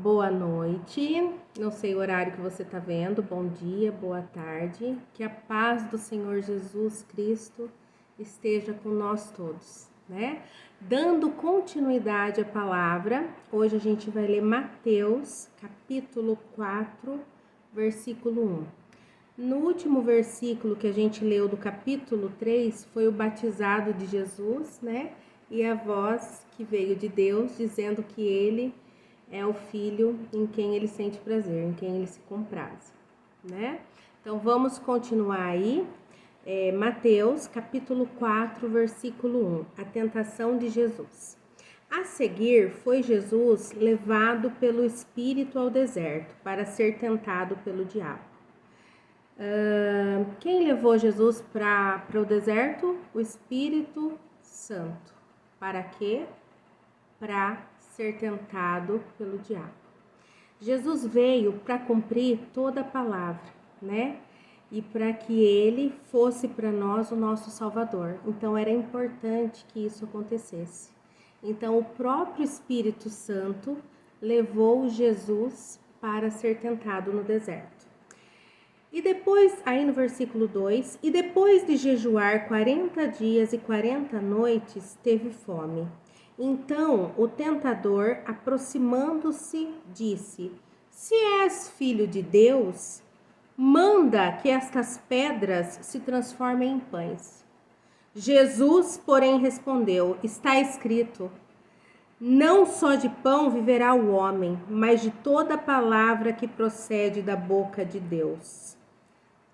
Boa noite, não sei o horário que você está vendo, bom dia, boa tarde, que a paz do Senhor Jesus Cristo esteja com nós todos, né? Dando continuidade à palavra, hoje a gente vai ler Mateus, capítulo 4, versículo 1. No último versículo que a gente leu do capítulo 3, foi o batizado de Jesus, né? E a voz que veio de Deus dizendo que ele é o filho em quem ele sente prazer, em quem ele se compraz, né? Então vamos continuar aí. Mateus capítulo 4, versículo 1, a tentação de Jesus. A seguir foi Jesus levado pelo Espírito ao deserto para ser tentado pelo diabo. Quem levou Jesus para o deserto? O Espírito Santo. Para quê? Para ser tentado pelo diabo. Jesus veio para cumprir toda a palavra, né? E para que ele fosse para nós o nosso Salvador. Então era importante que isso acontecesse. Então o próprio Espírito Santo levou Jesus para ser tentado no deserto. E depois, aí no versículo 2, e depois de jejuar 40 dias e 40 noites, teve fome. Então o tentador, aproximando-se, disse: Se és filho de Deus, manda que estas pedras se transformem em pães. Jesus, porém, respondeu: Está escrito: Não só de pão viverá o homem, mas de toda palavra que procede da boca de Deus.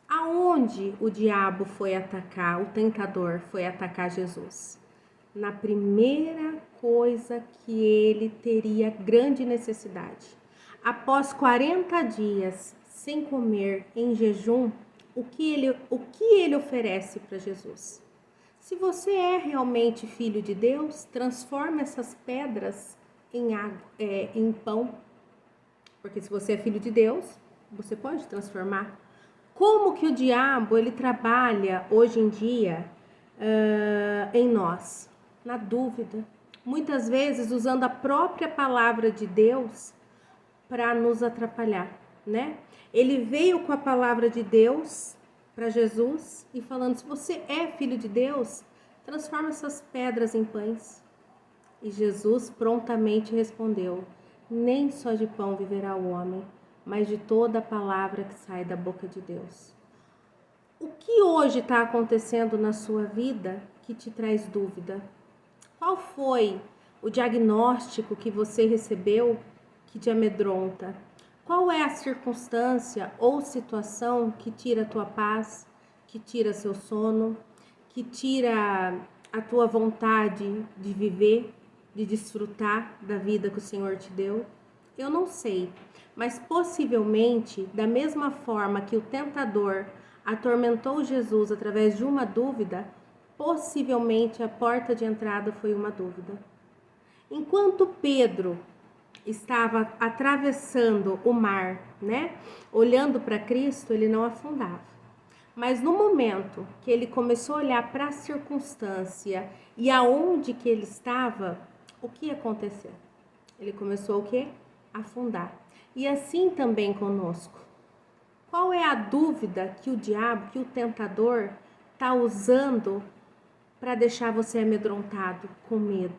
Aonde o diabo foi atacar, o tentador foi atacar Jesus? Na primeira coisa que ele teria grande necessidade. Após 40 dias sem comer, em jejum, o que ele oferece para Jesus? Se você é realmente filho de Deus, transforme essas pedras em pão. Porque se você é filho de Deus, você pode transformar. Como que o diabo ele trabalha hoje em dia em nós? Na dúvida. Muitas vezes usando a própria palavra de Deus para nos atrapalhar, né? Ele veio com a palavra de Deus para Jesus e falando: se você é filho de Deus, transforma essas pedras em pães. E Jesus prontamente respondeu: nem só de pão viverá o homem, mas de toda a palavra que sai da boca de Deus. O que hoje está acontecendo na sua vida que te traz dúvida? Qual foi o diagnóstico que você recebeu que te amedronta? Qual é a circunstância ou situação que tira a tua paz, que tira seu sono, que tira a tua vontade de viver, de desfrutar da vida que o Senhor te deu? Eu não sei, mas possivelmente, da mesma forma que o tentador atormentou Jesus através de uma dúvida, possivelmente a porta de entrada foi uma dúvida. Enquanto Pedro estava atravessando o mar, né, olhando para Cristo, ele não afundava. Mas no momento que ele começou a olhar para a circunstância e aonde que ele estava, o que aconteceu? Ele começou o quê? Afundar. E assim também conosco. Qual é a dúvida que o diabo, que o tentador está usando para deixar você amedrontado, com medo?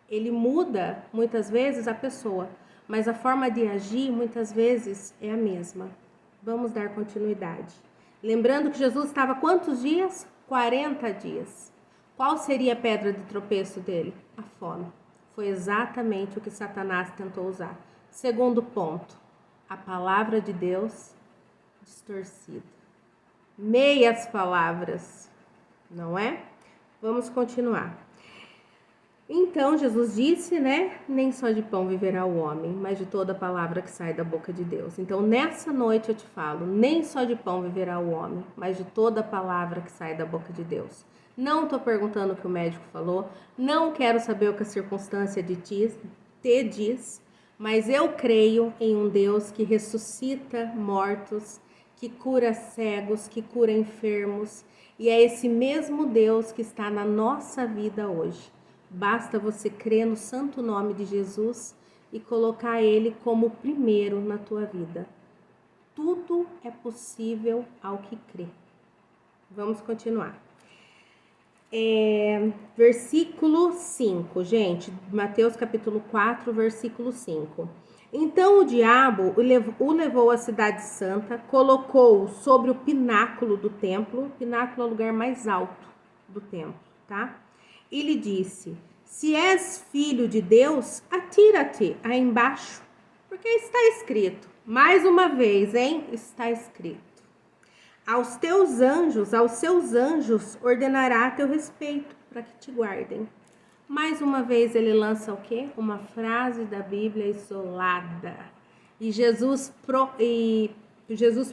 Ele muda muitas vezes a pessoa, mas a forma de agir muitas vezes é a mesma. Vamos dar continuidade. Lembrando que Jesus estava quantos dias? 40 dias. Qual seria a pedra de tropeço dele? A fome. Foi exatamente o que Satanás tentou usar. Segundo ponto, a palavra de Deus distorcida. Meias palavras, não é? Vamos continuar. Então Jesus disse, né? Nem só de pão viverá o homem, mas de toda palavra que sai da boca de Deus. Então nessa noite eu te falo, nem só de pão viverá o homem, mas de toda palavra que sai da boca de Deus. Não estou perguntando o que o médico falou, não quero saber o que a circunstância de te diz, mas eu creio em um Deus que ressuscita mortos, que cura cegos, que cura enfermos, e é esse mesmo Deus que está na nossa vida hoje. Basta você crer no santo nome de Jesus e colocar ele como primeiro na tua vida. Tudo é possível ao que crê. Vamos continuar. Versículo 5, gente. Mateus capítulo 4, versículo 5. Então o diabo o levou à cidade santa, colocou-o sobre o pináculo do templo. Pináculo é o lugar mais alto do templo, tá? E lhe disse: se és filho de Deus, atira-te aí embaixo, porque está escrito. Mais uma vez, hein? Está escrito. Aos seus anjos ordenará a teu respeito, para que te guardem. Mais uma vez ele lança o quê? Uma frase da Bíblia isolada. E Jesus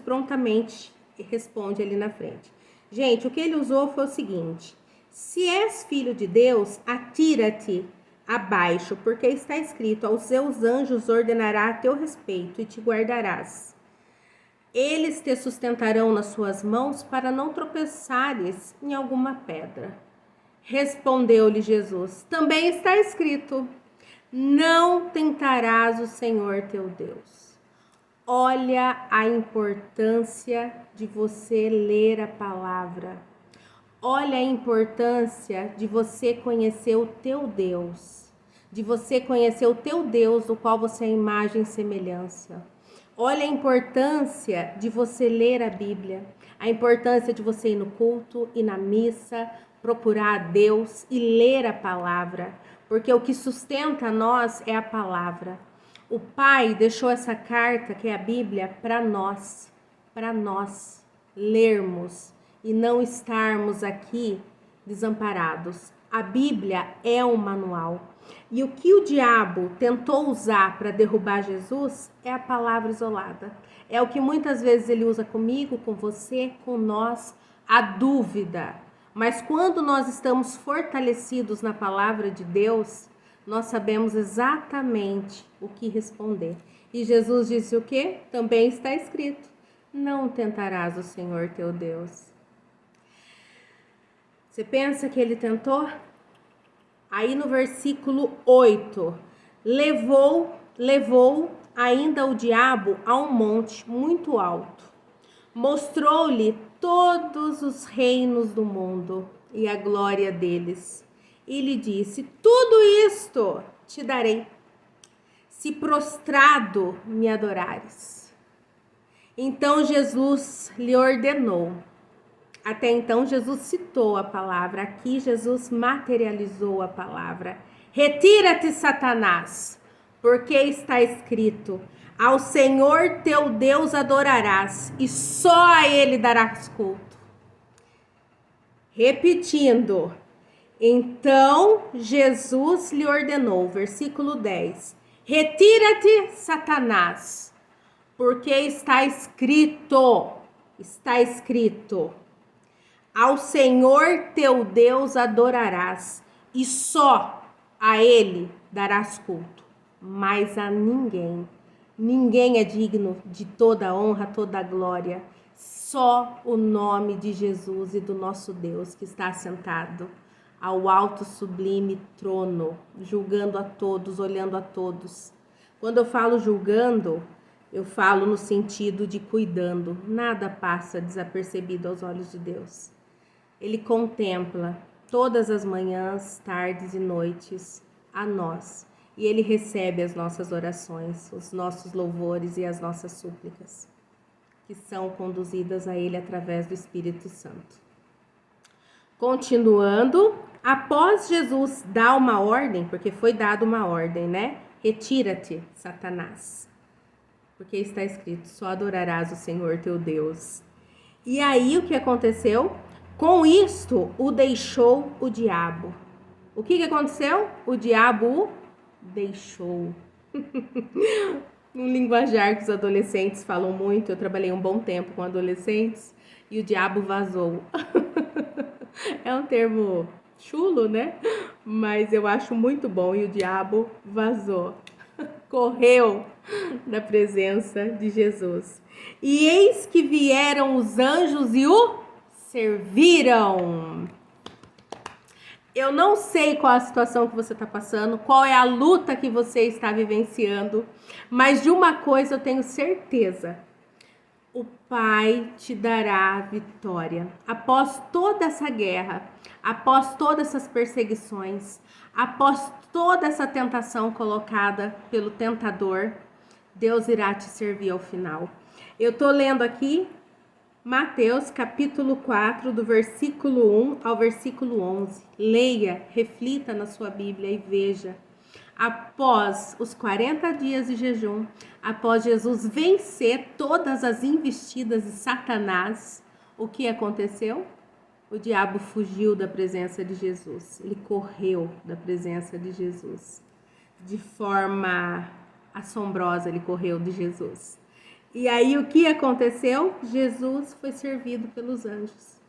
prontamente responde ali na frente. Gente, o que ele usou foi o seguinte: se és filho de Deus, atira-te abaixo, porque está escrito: aos seus anjos ordenará a teu respeito e te guardarás. Eles te sustentarão nas suas mãos para não tropeçares em alguma pedra. Respondeu-lhe Jesus: também está escrito: não tentarás o Senhor teu Deus. Olha a importância de você ler a palavra. Olha a importância de você conhecer o teu Deus. De você conhecer o teu Deus, do qual você é imagem e semelhança. Olha a importância de você ler a Bíblia. A importância de você ir no culto, ir na missa, procurar a Deus e ler a palavra, porque o que sustenta nós é a palavra. O Pai deixou essa carta, que é a Bíblia, para nós lermos e não estarmos aqui desamparados. A Bíblia é um manual. E o que o diabo tentou usar para derrubar Jesus é a palavra isolada. É o que muitas vezes ele usa comigo, com você, com nós, a dúvida. Mas quando nós estamos fortalecidos na palavra de Deus, nós sabemos exatamente o que responder. E Jesus disse o quê? Também está escrito: não tentarás o Senhor teu Deus. Você pensa que ele tentou? Aí no versículo 8, levou ainda o diabo a um monte muito alto. Mostrou-lhe todos os reinos do mundo e a glória deles. E lhe disse: tudo isto te darei, se prostrado me adorares. Então Jesus lhe ordenou. Até então Jesus citou a palavra, aqui Jesus materializou a palavra. Retira-te, Satanás, porque está escrito: ao Senhor teu Deus adorarás e só a ele darás culto. Repetindo, então Jesus lhe ordenou, versículo 10: retira-te, Satanás, porque está escrito, ao Senhor teu Deus adorarás e só a ele darás culto, mas a ninguém. Ninguém é digno de toda a honra, toda a glória. Só o nome de Jesus e do nosso Deus, que está sentado ao alto sublime trono, julgando a todos, olhando a todos. Quando eu falo julgando, eu falo no sentido de cuidando. Nada passa desapercebido aos olhos de Deus. Ele contempla todas as manhãs, tardes e noites a nós. E ele recebe as nossas orações, os nossos louvores e as nossas súplicas, que são conduzidas a ele através do Espírito Santo. Continuando, após Jesus dar uma ordem, porque foi dada uma ordem, né? Retira-te, Satanás, porque está escrito: só adorarás o Senhor teu Deus. E aí o que aconteceu? Com isto o deixou o diabo. O que aconteceu? O diabo o deixou. Um linguajar que os adolescentes falam muito. Eu trabalhei um bom tempo com adolescentes. E o diabo vazou. É um termo chulo, né? Mas eu acho muito bom. E o diabo vazou. Correu da presença de Jesus. E eis que vieram os anjos e o serviram. Eu não sei qual a situação que você está passando, qual é a luta que você está vivenciando, mas de uma coisa eu tenho certeza: o Pai te dará vitória. Após toda essa guerra, após todas essas perseguições, após toda essa tentação colocada pelo tentador, Deus irá te servir ao final. Eu estou lendo aqui Mateus capítulo 4, do versículo 1 ao versículo 11. Leia, reflita na sua Bíblia e veja. Após os 40 dias de jejum, após Jesus vencer todas as investidas de Satanás, o que aconteceu? O diabo fugiu da presença de Jesus. Ele correu da presença de Jesus. De forma assombrosa, ele correu de Jesus. E aí o que aconteceu? Jesus foi servido pelos anjos,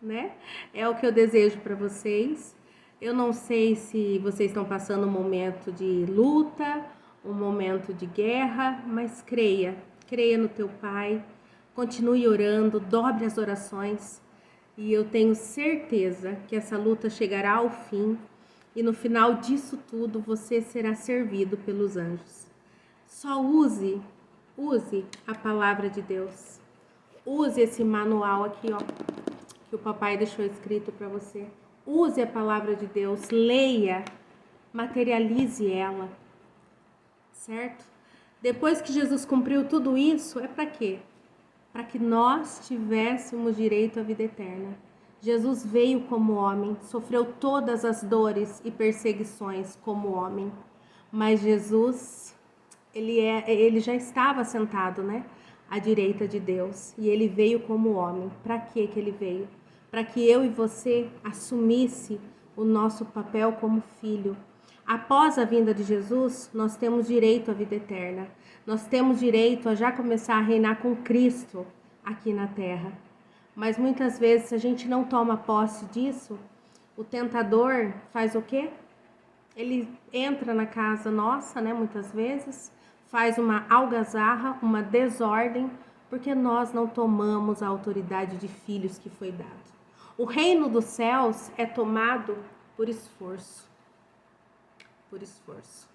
né? É o que eu desejo para vocês. Eu não sei se vocês estão passando um momento de luta, um momento de guerra, mas creia no teu Pai, continue orando, dobre as orações e eu tenho certeza que essa luta chegará ao fim e no final disso tudo você será servido pelos anjos. Só use a palavra de Deus. Use esse manual aqui, ó, que o papai deixou escrito para você. Use a palavra de Deus, leia, materialize ela, certo? Depois que Jesus cumpriu tudo isso, é para quê? Para que nós tivéssemos direito à vida eterna. Jesus veio como homem, sofreu todas as dores e perseguições como homem, mas Jesus, ele já estava sentado, né, à direita de Deus, e ele veio como homem. Para que ele veio? Para que eu e você assumisse o nosso papel como filho. Após a vinda de Jesus, nós temos direito à vida eterna. Nós temos direito a já começar a reinar com Cristo aqui na terra. Mas muitas vezes, se a gente não toma posse disso, o tentador faz o quê? Ele entra na casa nossa, né, muitas vezes, faz uma algazarra, uma desordem, porque nós não tomamos a autoridade de filhos que foi dado. O reino dos céus é tomado por esforço. Por esforço.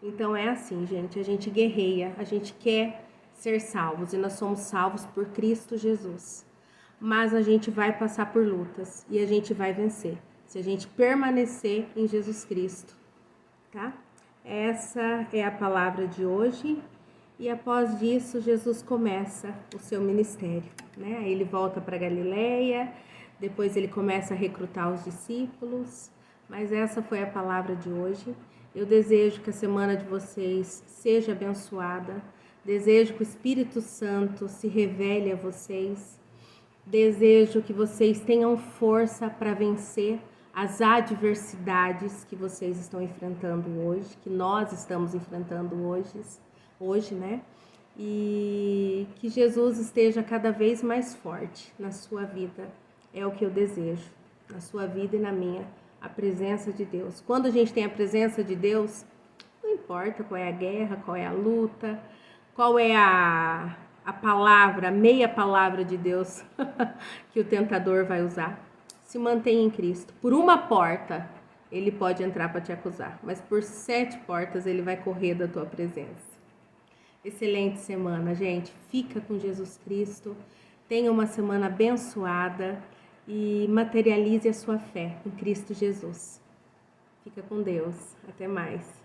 Então é assim, gente, a gente guerreia, a gente quer ser salvos e nós somos salvos por Cristo Jesus. Mas a gente vai passar por lutas e a gente vai vencer, se a gente permanecer em Jesus Cristo, tá? Essa é a palavra de hoje e após disso Jesus começa o seu ministério, né? Aí ele volta para Galileia, depois ele começa a recrutar os discípulos, mas essa foi a palavra de hoje. Eu desejo que a semana de vocês seja abençoada, desejo que o Espírito Santo se revele a vocês, desejo que vocês tenham força para vencer as adversidades que vocês estão enfrentando hoje, que nós estamos enfrentando hoje, né? E que Jesus esteja cada vez mais forte na sua vida. É o que eu desejo, na sua vida e na minha, a presença de Deus. Quando a gente tem a presença de Deus, não importa qual é a guerra, qual é a luta, qual é a palavra, a meia palavra de Deus que o tentador vai usar. Se mantenha em Cristo. Por uma porta ele pode entrar para te acusar, mas por 7 portas ele vai correr da tua presença. Excelente semana, gente. Fica com Jesus Cristo. Tenha uma semana abençoada e materialize a sua fé em Cristo Jesus. Fica com Deus. Até mais.